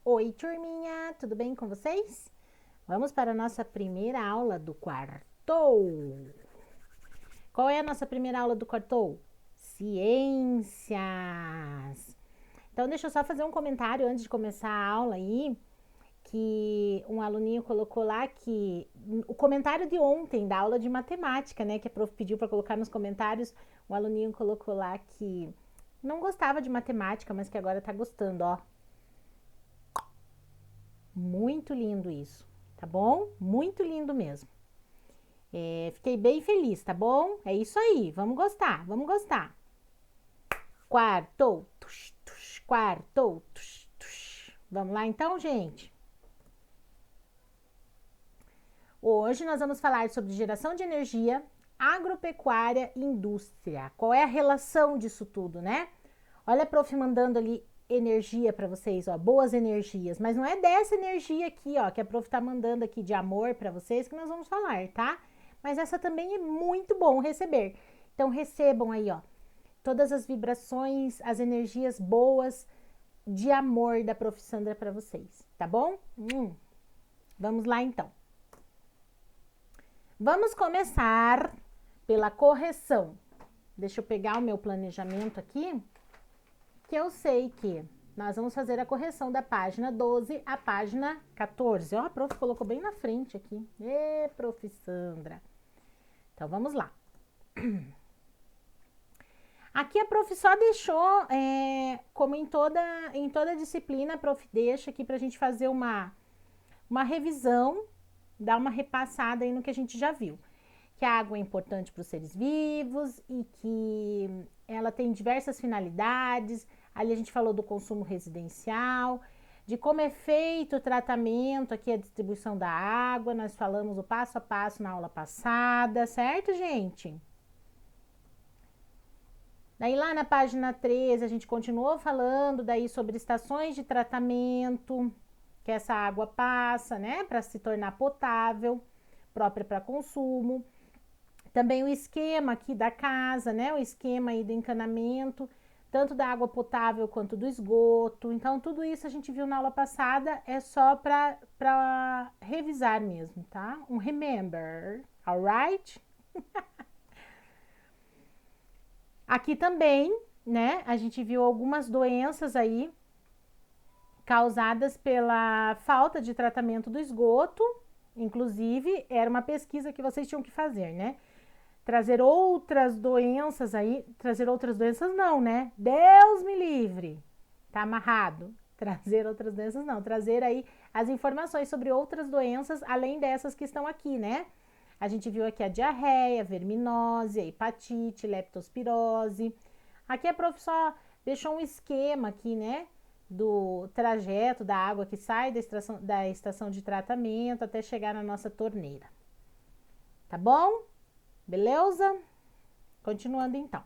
Oi, turminha, tudo bem com vocês? Vamos para a nossa primeira aula do quartou. Qual é a nossa primeira aula do quartou? Ciências. Então, deixa eu só fazer um comentário antes de começar a aula aí, que um aluninho colocou lá que o comentário de ontem da aula de matemática, né, que a prof pediu para colocar nos comentários, um aluninho colocou lá que não gostava de matemática, mas que agora tá gostando, ó. Muito lindo isso, tá bom? Muito lindo mesmo. Fiquei bem feliz, tá bom? É isso aí, vamos gostar, vamos gostar. Quartou, tush, tush, quartou, tush, tush. Vamos lá então, gente? Hoje nós vamos falar sobre geração de energia, agropecuária e indústria. Qual é a relação disso tudo, né? Olha a prof mandando ali energia para vocês, ó, boas energias, mas não é dessa energia aqui, ó, que a prof tá mandando aqui de amor para vocês que nós vamos falar, tá? Mas essa também é muito bom receber. Então recebam aí, ó, todas as vibrações, as energias boas de amor da prof Sandra para vocês, tá bom? Vamos lá então. Vamos começar pela correção. Deixa eu pegar o meu planejamento aqui, que eu sei que nós vamos fazer a correção da página 12 à página 14. Ó, a prof colocou bem na frente aqui. Prof Sandra. Então, vamos lá. Aqui a prof só deixou, como em toda disciplina, a prof deixa aqui pra gente fazer uma revisão, dar uma repassada aí no que a gente já viu. Que a água é importante para os seres vivos e que ela tem diversas finalidades. Ali a gente falou do consumo residencial, de como é feito o tratamento, aqui a distribuição da água, nós falamos o passo a passo na aula passada, certo, gente? Daí lá na página 13 a gente continuou falando daí sobre estações de tratamento, que essa água passa, né, para se tornar potável, própria para consumo. Também o esquema aqui da casa, né? O esquema aí do encanamento, tanto da água potável quanto do esgoto. Então, tudo isso a gente viu na aula passada, é só para revisar mesmo, tá? Um remember, alright? Aqui também, né? A gente viu algumas doenças aí causadas pela falta de tratamento do esgoto. Inclusive, era uma pesquisa que vocês tinham que fazer, né? Trazer outras doenças aí, trazer outras doenças não, né? Deus me livre, tá amarrado. Trazer outras doenças não, trazer aí as informações sobre outras doenças, além dessas que estão aqui, né? A gente viu aqui a diarreia, verminose, a hepatite, leptospirose. Aqui a prof só deixou um esquema aqui, né? Do trajeto da água que sai da estação de tratamento até chegar na nossa torneira. Tá bom? Beleza? Continuando então.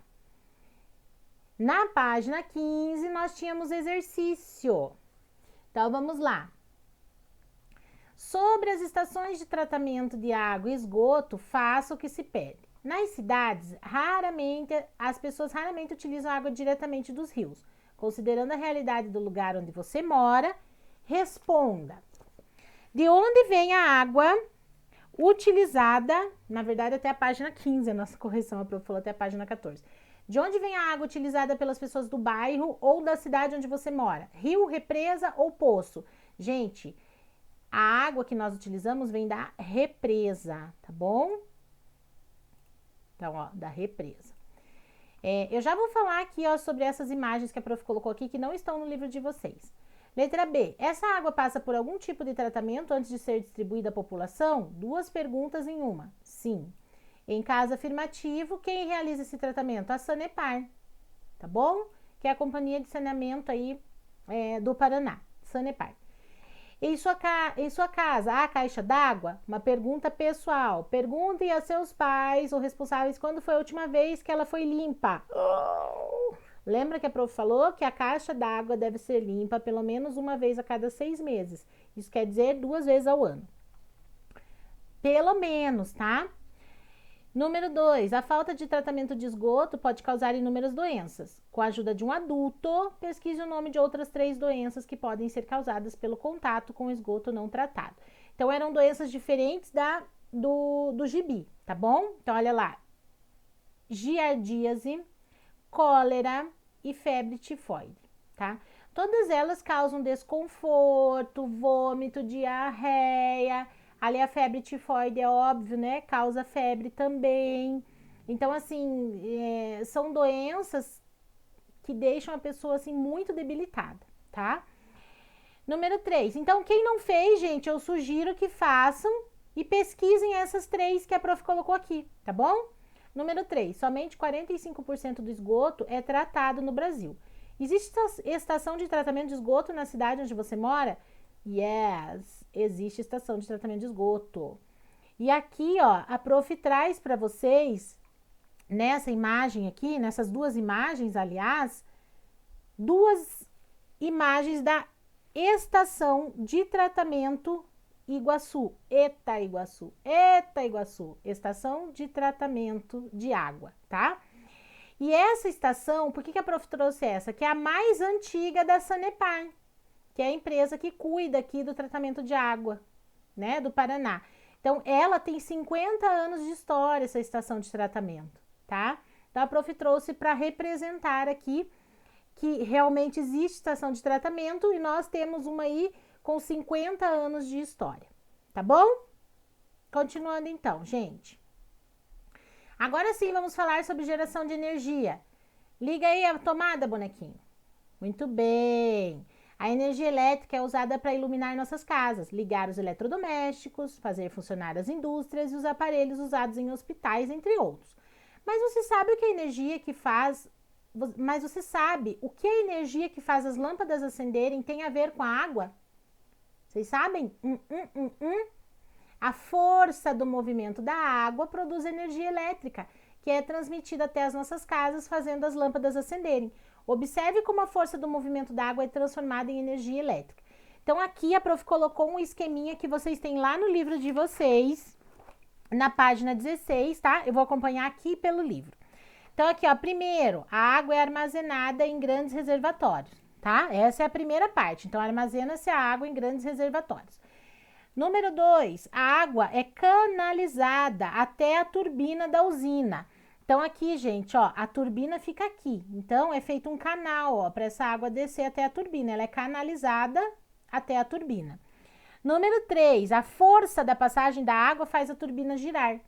Na página 15, nós tínhamos exercício. Então, vamos lá. Sobre as estações de tratamento de água e esgoto, faça o que se pede. Nas cidades, as pessoas raramente utilizam água diretamente dos rios. Considerando a realidade do lugar onde você mora, responda. De onde vem a água utilizada, na verdade até a página 15, a nossa correção, a prof falou até a página 14. De onde vem a água utilizada pelas pessoas do bairro ou da cidade onde você mora? Rio, represa ou poço? Gente, a água que nós utilizamos vem da represa, tá bom? Então, ó, da represa. Eu já vou falar aqui, ó, sobre essas imagens que a prof colocou aqui, que não estão no livro de vocês. Letra B. Essa água passa por algum tipo de tratamento antes de ser distribuída à população? Duas perguntas em uma. Sim. Em caso afirmativo, quem realiza esse tratamento? A Sanepar, tá bom? Que é a companhia de saneamento aí do Paraná, Sanepar. Em sua casa, há caixa d'água? Uma pergunta pessoal. Perguntem a seus pais ou responsáveis quando foi a última vez que ela foi limpa. Lembra que a prof falou que a caixa d'água deve ser limpa pelo menos uma vez a cada 6 meses. Isso quer dizer 2 vezes ao ano. Pelo menos, tá? Número 2, a falta de tratamento de esgoto pode causar inúmeras doenças. Com a ajuda de um adulto, pesquise o nome de outras 3 doenças que podem ser causadas pelo contato com esgoto não tratado. Então, eram doenças diferentes do gibi, tá bom? Então, olha lá. Giardíase, cólera e febre tifoide, tá? Todas elas causam desconforto, vômito, diarreia. Ali a febre tifoide é óbvio, né? Causa febre também. Então, assim, são doenças que deixam a pessoa, assim, muito debilitada, tá? Número 3. Então, quem não fez, gente, eu sugiro que façam e pesquisem essas 3 que a prof colocou aqui, tá bom? Número 3. Somente 45% do esgoto é tratado no Brasil. Existe estação de tratamento de esgoto na cidade onde você mora? Yes, existe estação de tratamento de esgoto. E aqui, ó, a prof traz para vocês, nessa imagem aqui, nessas 2 imagens, aliás, 2 imagens da estação de tratamento Iguaçu, Itaiguaçu, estação de tratamento de água, tá? E essa estação, por que a prof trouxe essa? Que é a mais antiga da Sanepar, que é a empresa que cuida aqui do tratamento de água, né, do Paraná. Então, ela tem 50 anos de história, essa estação de tratamento, tá? Então, a prof trouxe para representar aqui que realmente existe estação de tratamento e nós temos uma aí com 50 anos de história, tá bom? Continuando então, gente. Agora sim, vamos falar sobre geração de energia. Liga aí a tomada, bonequinho. Muito bem. A energia elétrica é usada para iluminar nossas casas, ligar os eletrodomésticos, fazer funcionar as indústrias e os aparelhos usados em hospitais, entre outros. Mas você sabe o que a energia que faz... Mas você sabe o que a energia que faz as lâmpadas acenderem tem a ver com a água? Vocês sabem? A força do movimento da água produz energia elétrica, que é transmitida até as nossas casas, fazendo as lâmpadas acenderem. Observe como a força do movimento da água é transformada em energia elétrica. Então, aqui a prof colocou um esqueminha que vocês têm lá no livro de vocês, na página 16, tá? Eu vou acompanhar aqui pelo livro. Então, aqui, ó, primeiro, a água é armazenada em grandes reservatórios, tá? Essa é a primeira parte. Então, armazena-se a água em grandes reservatórios. Número 2, a água é canalizada até a turbina da usina. Então, aqui, gente, ó, a turbina fica aqui. Então, é feito um canal, ó, para essa água descer até a turbina. Ela é canalizada até a turbina. Número 3, a força da passagem da água faz a turbina girar.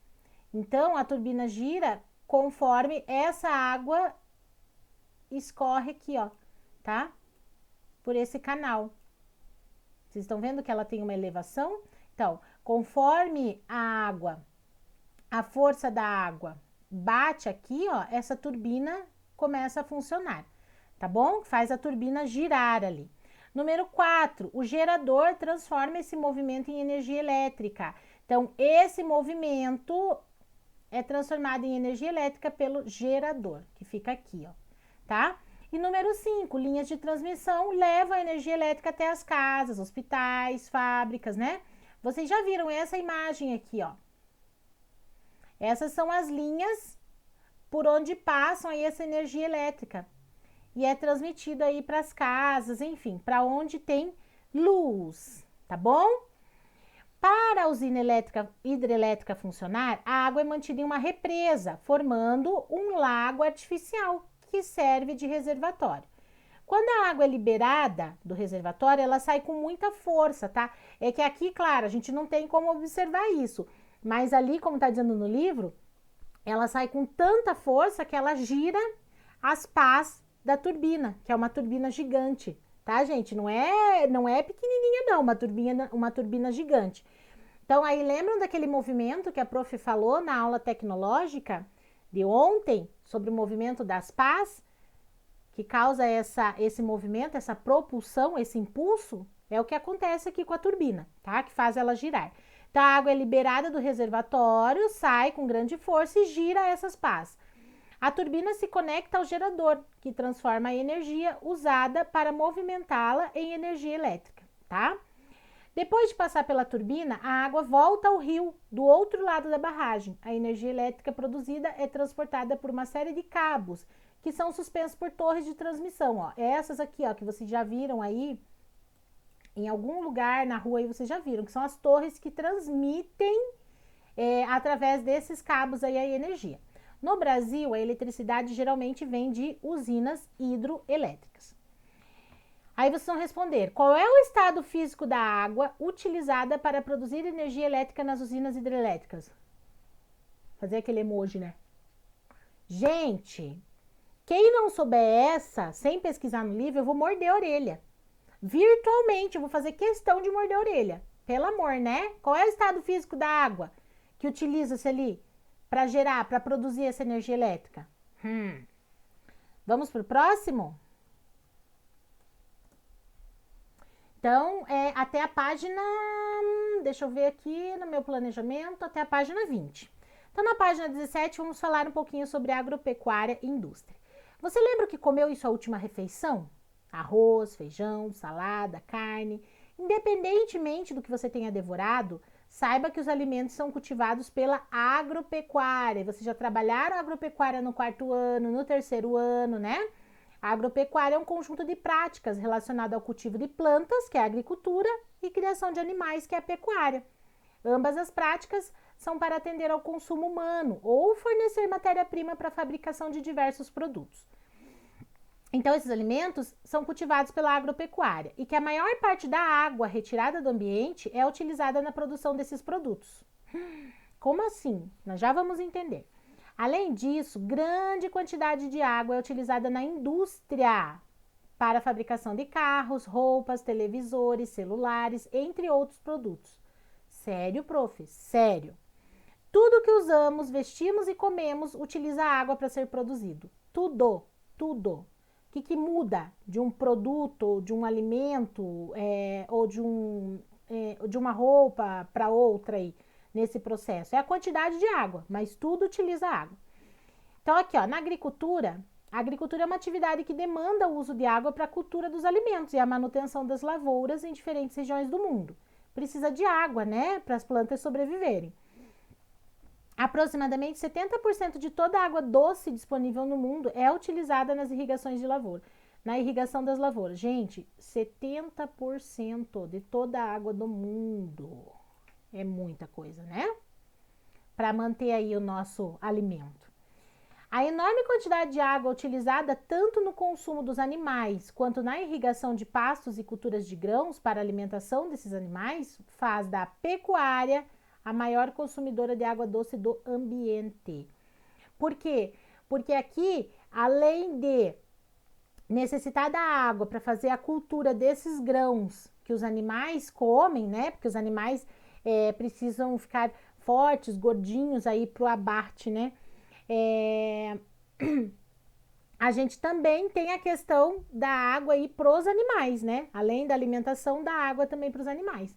Então, a turbina gira conforme essa água escorre aqui, ó, tá? Por esse canal. Vocês estão vendo que ela tem uma elevação? Então, conforme a força da água bate aqui, ó, essa turbina começa a funcionar, tá bom? Faz a turbina girar ali. Número 4, o gerador transforma esse movimento em energia elétrica. Então, esse movimento é transformado em energia elétrica pelo gerador, que fica aqui, ó, tá? E número 5, linhas de transmissão levam a energia elétrica até as casas, hospitais, fábricas, né? Vocês já viram essa imagem aqui, ó. Essas são as linhas por onde passam aí essa energia elétrica. E é transmitido aí para as casas, enfim, para onde tem luz, tá bom? Para a usina hidrelétrica funcionar, a água é mantida em uma represa, formando um lago artificial, que serve de reservatório. Quando a água é liberada do reservatório, ela sai com muita força, tá? É que aqui, claro, a gente não tem como observar isso, mas ali, como tá dizendo no livro, ela sai com tanta força que ela gira as pás da turbina, que é uma turbina gigante, tá, gente? Não é pequenininha não, uma turbina gigante. Então, aí lembram daquele movimento que a prof falou na aula tecnológica de ontem, sobre o movimento das pás, que causa esse movimento, essa propulsão, esse impulso? É o que acontece aqui com a turbina, tá? Que faz ela girar. Então, a água é liberada do reservatório, sai com grande força e gira essas pás. A turbina se conecta ao gerador, que transforma a energia usada para movimentá-la em energia elétrica, tá? Depois de passar pela turbina, a água volta ao rio do outro lado da barragem. A energia elétrica produzida é transportada por uma série de cabos que são suspensos por torres de transmissão. Ó. Essas aqui, ó, que vocês já viram aí, em algum lugar na rua aí vocês já viram, que são as torres que transmitem através desses cabos aí a energia. No Brasil, a eletricidade geralmente vem de usinas hidroelétricas. Aí vocês vão responder, qual é o estado físico da água utilizada para produzir energia elétrica nas usinas hidrelétricas? Fazer aquele emoji, né? Gente, quem não souber essa, sem pesquisar no livro, eu vou morder a orelha. Virtualmente, eu vou fazer questão de morder a orelha. Pelo amor, né? Qual é o estado físico da água que utiliza-se ali para gerar, para produzir essa energia elétrica? Vamos para o próximo? Então, até a página, deixa eu ver aqui no meu planejamento, até a página 20. Então, na página 17, vamos falar um pouquinho sobre agropecuária e indústria. Você lembra que comeu em sua última refeição? Arroz, feijão, salada, carne. Independentemente do que você tenha devorado, saiba que os alimentos são cultivados pela agropecuária. Vocês já trabalharam agropecuária no 4º ano, no 3º ano, né? A agropecuária é um conjunto de práticas relacionado ao cultivo de plantas, que é a agricultura, e criação de animais, que é a pecuária. Ambas as práticas são para atender ao consumo humano ou fornecer matéria-prima para a fabricação de diversos produtos. Então, esses alimentos são cultivados pela agropecuária e que a maior parte da água retirada do ambiente é utilizada na produção desses produtos. Como assim? Nós já vamos entender. Além disso, grande quantidade de água é utilizada na indústria para a fabricação de carros, roupas, televisores, celulares, entre outros produtos. Sério, prof? Sério. Tudo que usamos, vestimos e comemos utiliza água para ser produzido. Tudo, tudo. O que muda de um produto, de um alimento ou de uma roupa para outra aí nesse processo? É a quantidade de água, mas tudo utiliza água. Então, aqui, ó, na agricultura, a agricultura é uma atividade que demanda o uso de água para a cultura dos alimentos e a manutenção das lavouras em diferentes regiões do mundo. Precisa de água, né, para as plantas sobreviverem. Aproximadamente 70% de toda a água doce disponível no mundo é utilizada nas irrigações de lavoura. Na irrigação das lavouras. Gente, 70% de toda a água do mundo. É muita coisa, né? Para manter aí o nosso alimento. A enorme quantidade de água utilizada tanto no consumo dos animais quanto na irrigação de pastos e culturas de grãos para a alimentação desses animais faz da pecuária a maior consumidora de água doce do ambiente. Por quê? Porque aqui, além de necessitar da água para fazer a cultura desses grãos que os animais comem, né? Porque os animais precisam ficar fortes, gordinhos aí para o abate, né? A gente também tem a questão da água aí para os animais, né? Além da alimentação, da água também para os animais.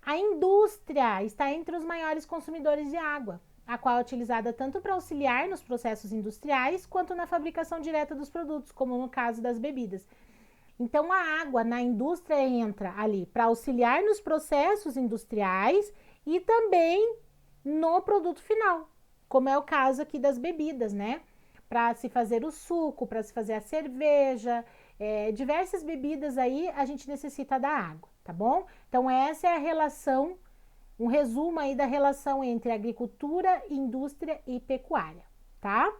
A indústria está entre os maiores consumidores de água, a qual é utilizada tanto para auxiliar nos processos industriais quanto na fabricação direta dos produtos, como no caso das bebidas. Então, a água na indústria entra ali para auxiliar nos processos industriais e também no produto final, como é o caso aqui das bebidas, né? Para se fazer o suco, para se fazer a cerveja, diversas bebidas aí a gente necessita da água, tá bom? Então, essa é a relação, um resumo aí da relação entre agricultura, indústria e pecuária, tá?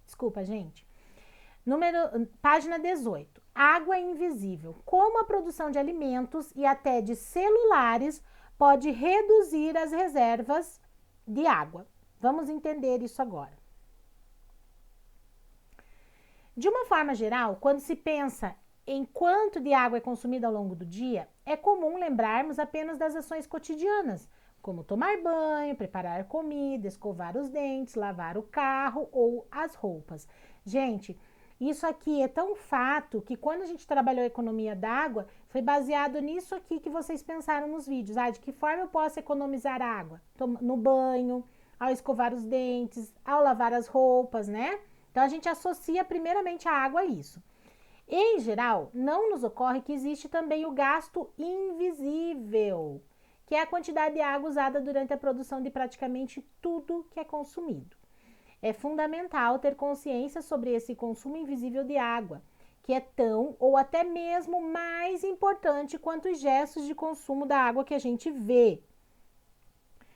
Desculpa, gente. Página 18. Água invisível. Como a produção de alimentos e até de celulares pode reduzir as reservas de água. Vamos entender isso agora. De uma forma geral, quando se pensa em quanto de água é consumida ao longo do dia, é comum lembrarmos apenas das ações cotidianas, como tomar banho, preparar comida, escovar os dentes, lavar o carro ou as roupas. Gente, isso aqui é tão fato que quando a gente trabalhou a economia d'água, foi baseado nisso aqui que vocês pensaram nos vídeos. De que forma eu posso economizar água? No banho, ao escovar os dentes, ao lavar as roupas, né? Então, a gente associa primeiramente a água a isso. Em geral, não nos ocorre que existe também o gasto invisível, que é a quantidade de água usada durante a produção de praticamente tudo que é consumido. É fundamental ter consciência sobre esse consumo invisível de água, que é tão ou até mesmo mais importante quanto os gestos de consumo da água que a gente vê.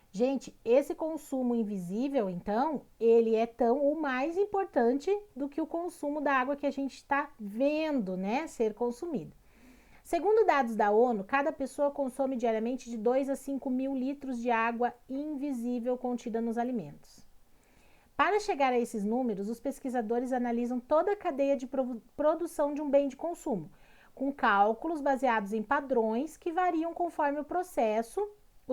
Gente, esse consumo invisível, então, ele é tão ou mais importante do que o consumo da água que a gente está vendo, né, ser consumida. Segundo dados da ONU, cada pessoa consome diariamente de 2 a 5 mil litros de água invisível contida nos alimentos. Para chegar a esses números, os pesquisadores analisam toda a cadeia de produção de um bem de consumo, com cálculos baseados em padrões que variam conforme os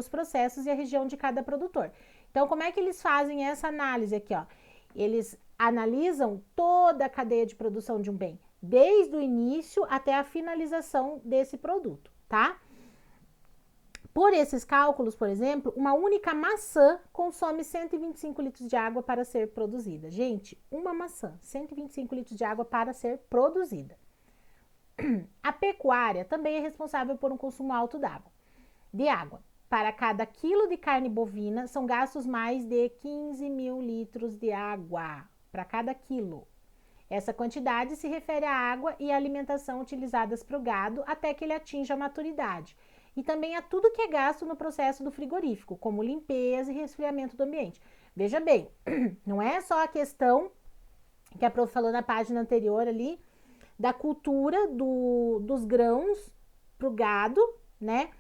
processos e a região de cada produtor. Então, como é que eles fazem essa análise aqui, ó? Eles analisam toda a cadeia de produção de um bem, desde o início até a finalização desse produto, tá? Por esses cálculos, por exemplo, uma única maçã consome 125 litros de água para ser produzida. Gente, uma maçã, 125 litros de água para ser produzida. A pecuária também é responsável por um consumo alto de água. Para cada quilo de carne bovina, são gastos mais de 15 mil litros de água para cada quilo. Essa quantidade se refere à água e à alimentação utilizadas para o gado até que ele atinja a maturidade. E também a tudo que é gasto no processo do frigorífico, como limpeza e resfriamento do ambiente. Veja bem, não é só a questão que a prof falou na página anterior ali, da cultura dos grãos para o gado, né?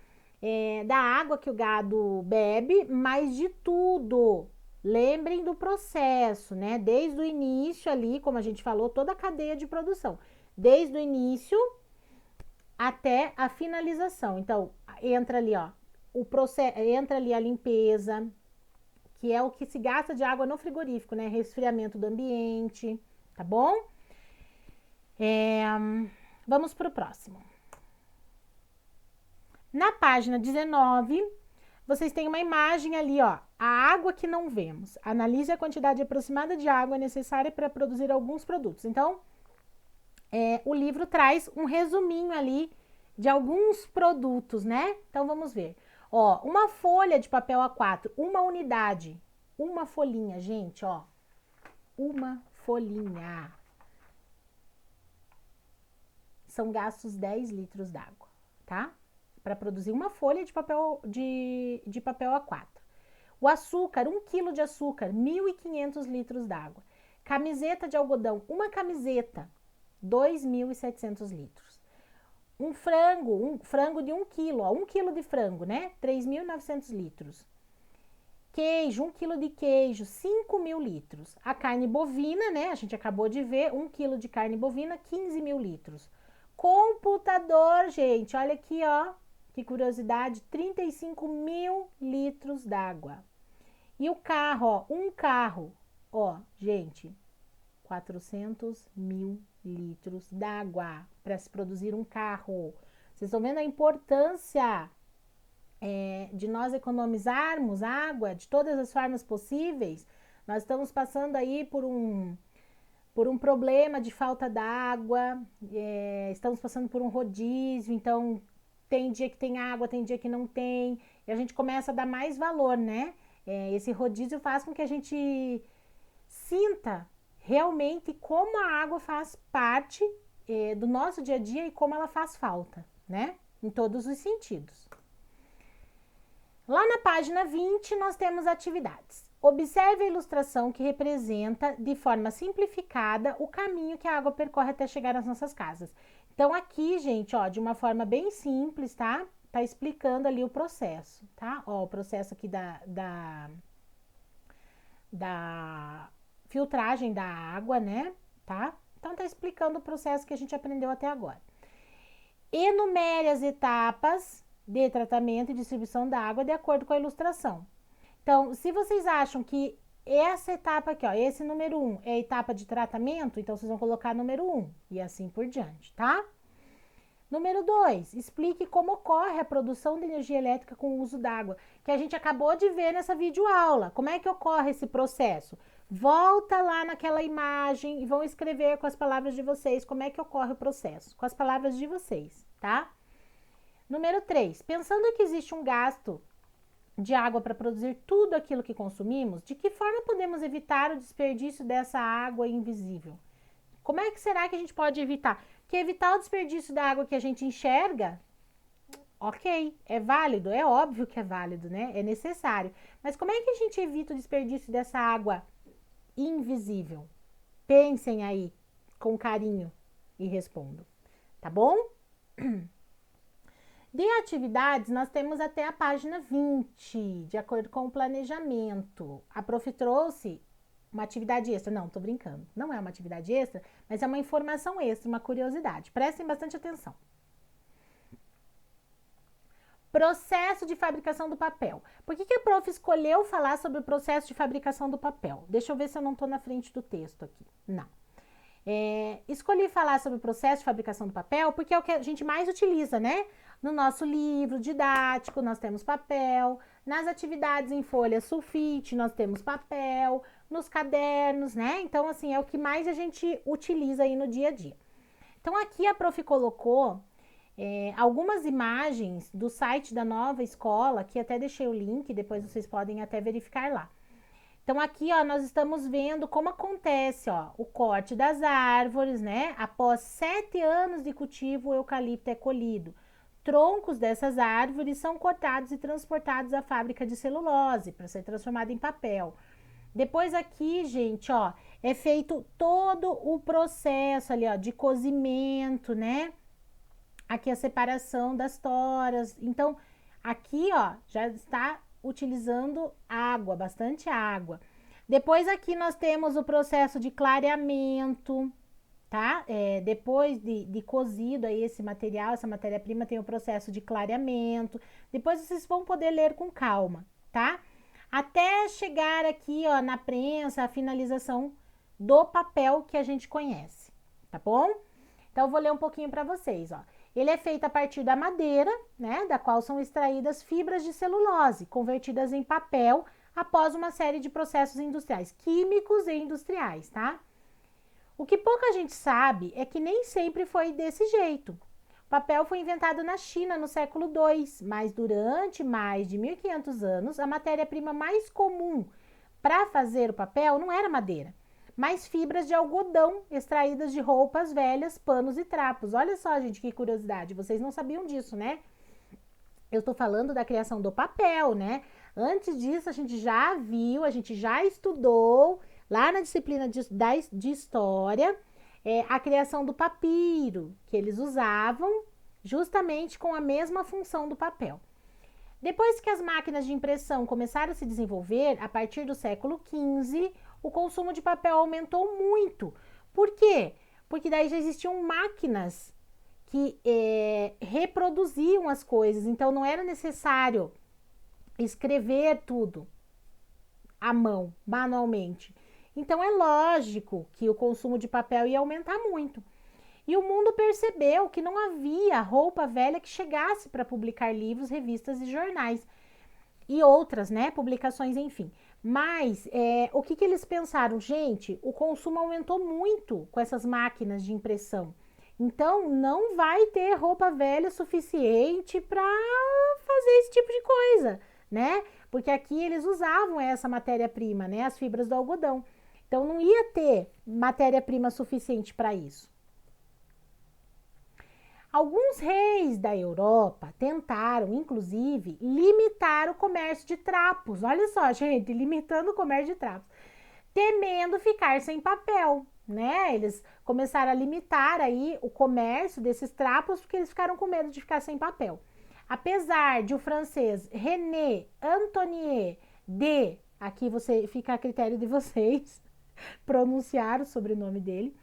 Da água que o gado bebe, mas de tudo. Lembrem do processo, né? Desde o início ali, como a gente falou, toda a cadeia de produção. Desde o início até a finalização. Então, entra ali, ó, entra ali a limpeza, que é o que se gasta de água no frigorífico, né? Resfriamento do ambiente, tá bom? Vamos para o próximo. Na página 19, vocês têm uma imagem ali, ó, a água que não vemos. Analise a quantidade aproximada de água necessária para produzir alguns produtos. Então, o livro traz um resuminho ali de alguns produtos, né? Então, vamos ver. Ó, uma folha de papel A4, uma unidade, uma folhinha, gente, ó. Uma folhinha. São gastos 10 litros d'água, tá? Para produzir uma folha de papel A4. O açúcar, 1 kg de açúcar, 1.500 litros d'água. Camiseta de algodão, uma camiseta, 2.700 litros. Um frango de 1 kg, ó, 1 kg de frango, né? 3.900 litros. Queijo, 1 kg de queijo, 5.000 litros. A carne bovina, né? A gente acabou de ver, 1 kg de carne bovina, 15.000 litros. Computador, gente, olha aqui, ó, que curiosidade, 35.000 litros d'água. E o carro, ó, um carro, ó, gente, 400.000 litros d'água para se produzir um carro. Vocês estão vendo a importância de nós economizarmos água de todas as formas possíveis? Nós estamos passando aí por um problema de falta d'água, estamos passando por um rodízio, então tem dia que tem água, tem dia que não tem, e a gente começa a dar mais valor, né? Esse rodízio faz com que a gente sinta realmente como a água faz parte do nosso dia a dia e como ela faz falta, né? Em todos os sentidos. Lá na página 20, nós temos atividades. Observe a ilustração que representa, de forma simplificada, o caminho que a água percorre até chegar às nossas casas. Então, aqui, gente, ó, de uma forma bem simples, tá? Tá explicando ali o processo, tá? Ó, o processo aqui da filtragem da água, né? Tá? Então, tá explicando o processo que a gente aprendeu até agora. Enumere as etapas de tratamento e distribuição da água de acordo com a ilustração. Então, se vocês acham que essa etapa aqui, ó, esse número 1 é a etapa de tratamento, então vocês vão colocar número 1 e assim por diante, tá? Número 2, explique como ocorre a produção de energia elétrica com o uso d'água, que a gente acabou de ver nessa videoaula. Como é que ocorre esse processo? Volta lá naquela imagem e vão escrever com as palavras de vocês como é que ocorre o processo, com as palavras de vocês, tá? Número 3, pensando que existe um gasto de água para produzir tudo aquilo que consumimos, de que forma podemos evitar o desperdício dessa água invisível? Como é que será que a gente pode evitar? Porque evitar o desperdício da água que a gente enxerga, ok, é válido, é óbvio que é válido, né? É necessário. Mas como é que a gente evita o desperdício dessa água invisível? Pensem aí com carinho e respondam, tá bom? De atividades, nós temos até a página 20, de acordo com o planejamento. A prof trouxe uma atividade extra. Não, tô brincando. Não é uma atividade extra, mas é uma informação extra, uma curiosidade. Prestem bastante atenção. Processo de fabricação do papel. Por que a prof escolheu falar sobre o processo de fabricação do papel? Deixa eu ver se eu não tô na frente do texto aqui. Não. Escolhi falar sobre o processo de fabricação do papel porque é o que a gente mais utiliza, né? No nosso livro didático, nós temos papel. Nas atividades em folha sulfite, nós temos papel. Nos cadernos, né? Então, assim, é o que mais a gente utiliza aí no dia a dia. Então, aqui a prof colocou algumas imagens do site da nova escola, que até deixei o link, depois vocês podem até verificar lá. Então, aqui, ó, nós estamos vendo como acontece, ó, o corte das árvores, né? Após 7 anos de cultivo, o eucalipto é colhido. Troncos dessas árvores são cortados e transportados à fábrica de celulose para ser transformado em papel. Depois aqui, gente, ó, é feito todo o processo ali, ó, de cozimento, né? Aqui a separação das toras. Então, aqui, ó, já está utilizando água, bastante água. Depois aqui nós temos o processo de clareamento, tá? Depois de cozido aí esse material, essa matéria-prima tem o processo de clareamento. Depois vocês vão poder ler com calma, tá? Até chegar aqui, ó, na prensa, a finalização do papel que a gente conhece, tá bom? Então, eu vou ler um pouquinho para vocês, ó. Ele é feito a partir da madeira, né, da qual são extraídas fibras de celulose, convertidas em papel após uma série de processos industriais, químicos e industriais, tá? O que pouca gente sabe é que nem sempre foi desse jeito. O papel foi inventado na China no século II, mas durante mais de 1500 anos, a matéria-prima mais comum para fazer o papel não era madeira, mas fibras de algodão extraídas de roupas velhas, panos e trapos. Olha só, gente, que curiosidade, vocês não sabiam disso, né? Eu tô falando da criação do papel, né? Antes disso, a gente já viu, a gente já estudou lá na disciplina de história, a criação do papiro, que eles usavam justamente com a mesma função do papel. Depois que as máquinas de impressão começaram a se desenvolver, a partir do século XV, o consumo de papel aumentou muito. Por quê? Porque daí já existiam máquinas que reproduziam as coisas, então não era necessário escrever tudo à mão, manualmente. Então é lógico que o consumo de papel ia aumentar muito. E o mundo percebeu que não havia roupa velha que chegasse para publicar livros, revistas e jornais. E outras, né, publicações, enfim. Mas o que eles pensaram? Gente, o consumo aumentou muito com essas máquinas de impressão. Então, não vai ter roupa velha suficiente para fazer esse tipo de coisa, né? Porque aqui eles usavam essa matéria-prima, né, as fibras do algodão. Então, não ia ter matéria-prima suficiente para isso. Alguns reis da Europa tentaram, inclusive, limitar o comércio de trapos. Olha só, gente, limitando o comércio de trapos, temendo ficar sem papel, né? Eles começaram a limitar aí o comércio desses trapos porque eles ficaram com medo de ficar sem papel. Apesar de o francês René Antonier de, aqui fica a critério de vocês pronunciar o sobrenome dele.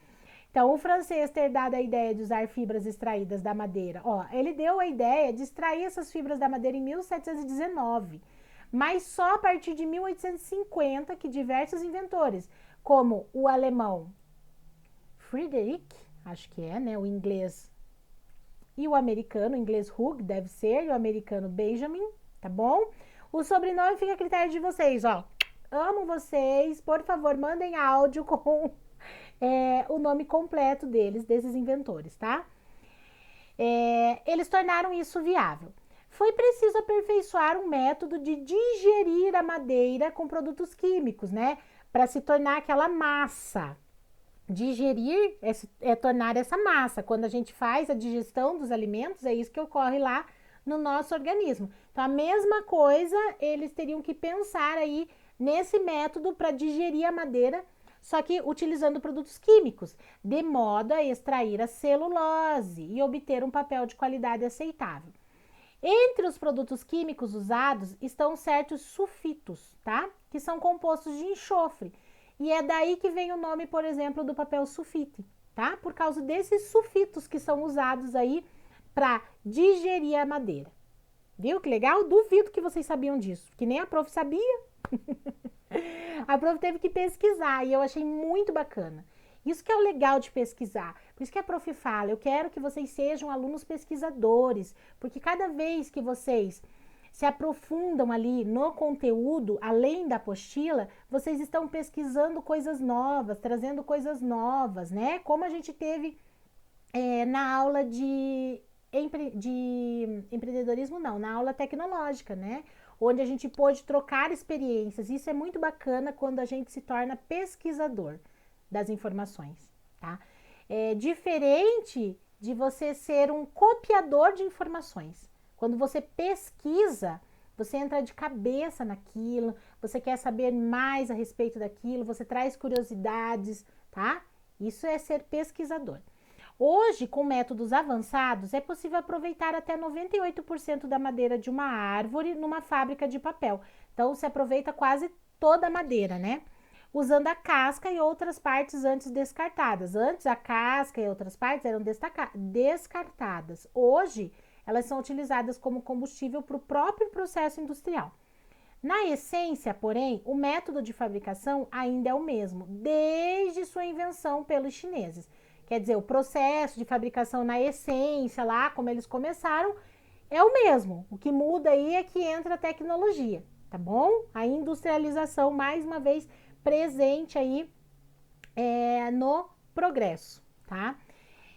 Então, o francês ter dado a ideia de usar fibras extraídas da madeira, ó, ele deu a ideia de extrair essas fibras da madeira em 1719, mas só a partir de 1850 que diversos inventores, como o alemão Friedrich, acho que é, né, o inglês, e o americano, o inglês Hug, deve ser, e o americano Benjamin, tá bom? O sobrenome fica a critério de vocês, ó, amo vocês. Por favor, mandem áudio com o nome completo deles, desses inventores, tá? Eles tornaram isso viável. Foi preciso aperfeiçoar um método de digerir a madeira com produtos químicos, né? Para se tornar aquela massa. Digerir é tornar essa massa. Quando a gente faz a digestão dos alimentos, é isso que ocorre lá no nosso organismo. Então, a mesma coisa, eles teriam que pensar aí nesse método para digerir a madeira, só que utilizando produtos químicos, de modo a extrair a celulose e obter um papel de qualidade aceitável. Entre os produtos químicos usados estão certos sulfitos, tá? Que são compostos de enxofre. E é daí que vem o nome, por exemplo, do papel sulfite, tá? Por causa desses sulfitos que são usados aí para digerir a madeira. Viu que legal? Duvido que vocês sabiam disso, que nem a prof sabia. A prof teve que pesquisar e eu achei muito bacana. Isso que é o legal de pesquisar. Por isso que a prof fala, eu quero que vocês sejam alunos pesquisadores, porque cada vez que vocês se aprofundam ali no conteúdo, além da apostila, vocês estão pesquisando coisas novas, trazendo coisas novas, né? Como a gente teve na aula de empreendedorismo, não, na aula tecnológica, né? Onde a gente pôde trocar experiências. Isso é muito bacana quando a gente se torna pesquisador das informações, tá? É diferente de você ser um copiador de informações. Quando você pesquisa, você entra de cabeça naquilo, você quer saber mais a respeito daquilo, você traz curiosidades, tá? Isso é ser pesquisador. Hoje, com métodos avançados, é possível aproveitar até 98% da madeira de uma árvore numa fábrica de papel. Então, se aproveita quase toda a madeira, né? Usando a casca e outras partes antes descartadas. Antes, a casca e outras partes eram descartadas. Hoje, elas são utilizadas como combustível para o próprio processo industrial. Na essência, porém, o método de fabricação ainda é o mesmo, desde sua invenção pelos chineses. Quer dizer, o processo de fabricação na essência, lá como eles começaram, é o mesmo. O que muda aí é que entra a tecnologia, tá bom? A industrialização, mais uma vez, presente aí no progresso, tá?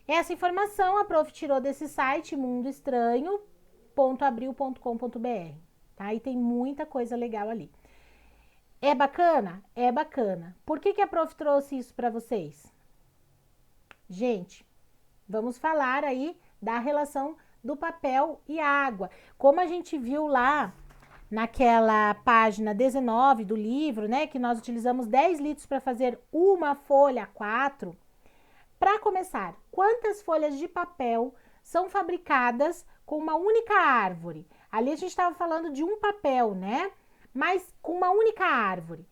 Essa informação a prof tirou desse site mundoestranho.abril.com.br, tá? E tem muita coisa legal ali. É bacana? É bacana. Por que a prof trouxe isso para vocês? Gente, vamos falar aí da relação do papel e água. Como a gente viu lá naquela página 19 do livro, né, que nós utilizamos 10 litros para fazer uma folha A4. Para começar, quantas folhas de papel são fabricadas com uma única árvore? Ali a gente estava falando de um papel, né? Mas com uma única árvore.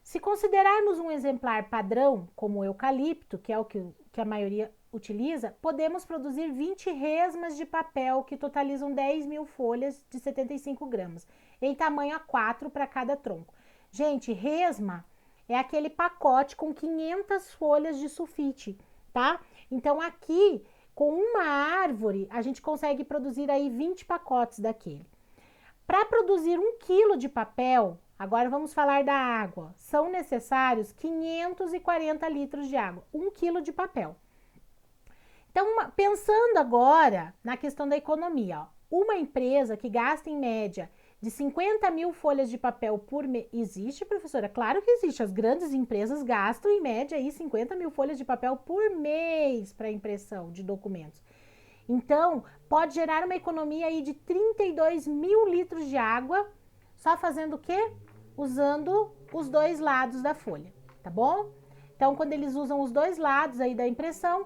Se considerarmos um exemplar padrão, como o eucalipto, que é o que a maioria utiliza, podemos produzir 20 resmas de papel que totalizam 10.000 folhas de 75 gramas, em tamanho A4 para cada tronco. Gente, resma é aquele pacote com 500 folhas de sulfite, tá? Então, aqui, com uma árvore, a gente consegue produzir aí 20 pacotes daquele. Para produzir 1 quilo de papel, agora vamos falar da água, são necessários 540 litros de água, 1 quilo de papel. Então, pensando agora na questão da economia, ó, uma empresa que gasta em média de 50.000 folhas de papel por mês. Existe, professora? Claro que existe. As grandes empresas gastam em média aí 50.000 folhas de papel por mês para impressão de documentos. Então, pode gerar uma economia aí de 32.000 litros de água, só fazendo o quê? Usando os dois lados da folha, tá bom? Então, quando eles usam os dois lados aí da impressão,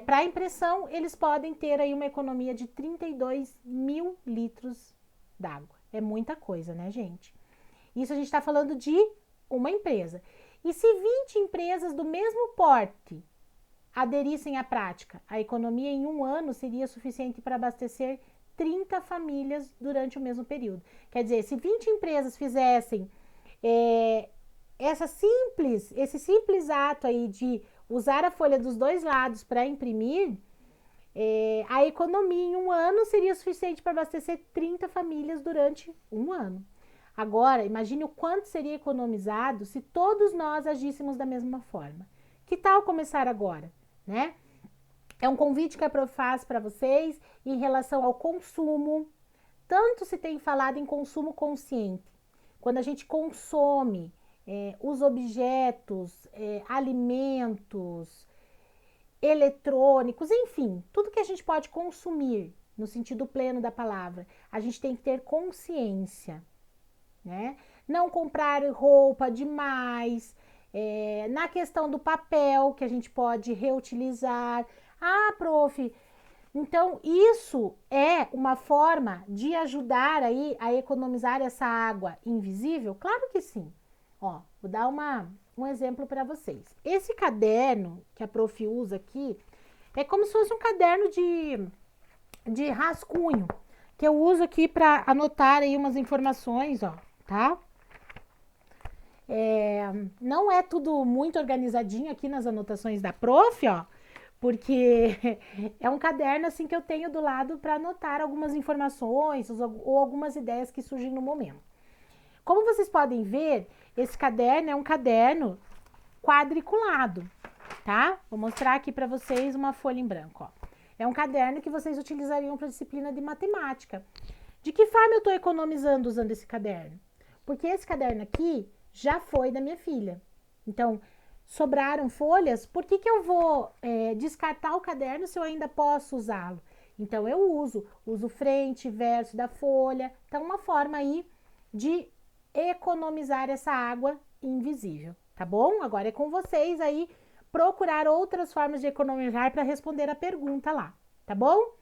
para impressão, eles podem ter aí uma economia de 32.000 litros d'água. É muita coisa, né, gente? Isso a gente está falando de uma empresa. E se 20 empresas do mesmo porte aderissem à prática, a economia em 1 ano seria suficiente para abastecer 30 famílias durante o mesmo período. Quer dizer, se 20 empresas fizessem esse simples ato aí de usar a folha dos dois lados para imprimir, a economia em 1 ano seria suficiente para abastecer 30 famílias durante 1 ano. Agora, imagine o quanto seria economizado se todos nós agíssemos da mesma forma. Que tal começar agora, né? É um convite que a Prof faz para vocês em relação ao consumo. Tanto se tem falado em consumo consciente. Quando a gente consome os objetos, alimentos, eletrônicos, enfim, tudo que a gente pode consumir no sentido pleno da palavra, a gente tem que ter consciência, né? Não comprar roupa demais, na questão do papel que a gente pode reutilizar. Ah, prof, então isso é uma forma de ajudar aí a economizar essa água invisível? Claro que sim. Ó, vou dar um exemplo para vocês. Esse caderno que a prof usa aqui é como se fosse um caderno de rascunho, que eu uso aqui para anotar aí umas informações, ó, tá? Não é tudo muito organizadinho aqui nas anotações da prof, ó, porque é um caderno assim que eu tenho do lado para anotar algumas informações ou algumas ideias que surgem no momento. Como vocês podem ver, esse caderno é um caderno quadriculado, tá? Vou mostrar aqui para vocês uma folha em branco, ó. É um caderno que vocês utilizariam para disciplina de matemática. De que forma eu estou economizando usando esse caderno? Porque esse caderno aqui já foi da minha filha. Então, sobraram folhas, por que eu vou descartar o caderno se eu ainda posso usá-lo? Então, eu uso frente, verso da folha. Então, uma forma aí de economizar essa água invisível, tá bom? Agora é com vocês aí procurar outras formas de economizar para responder a pergunta lá, tá bom?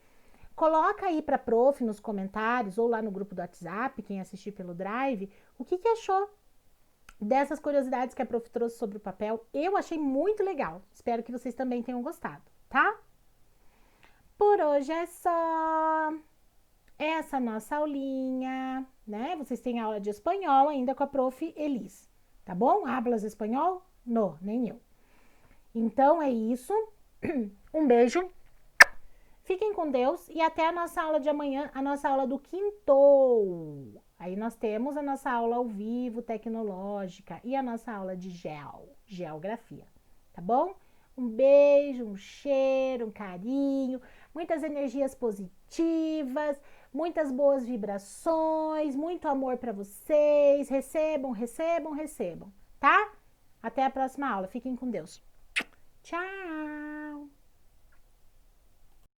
Coloca aí para a prof nos comentários ou lá no grupo do WhatsApp, quem assistir pelo Drive, o que achou dessas curiosidades que a prof trouxe sobre o papel. Eu achei muito legal. Espero que vocês também tenham gostado, tá? Por hoje é só. Essa nossa aulinha, né? Vocês têm aula de espanhol ainda com a prof Elis, tá bom? Hablas espanhol? Não, nem eu. Então é isso. Um beijo. Fiquem com Deus e até a nossa aula de amanhã, a nossa aula do quinto. Aí nós temos a nossa aula ao vivo, tecnológica, e a nossa aula de geografia, tá bom? Um beijo, um cheiro, um carinho, muitas energias positivas, muitas boas vibrações, muito amor para vocês. Recebam, recebam, recebam, tá? Até a próxima aula. Fiquem com Deus. Tchau!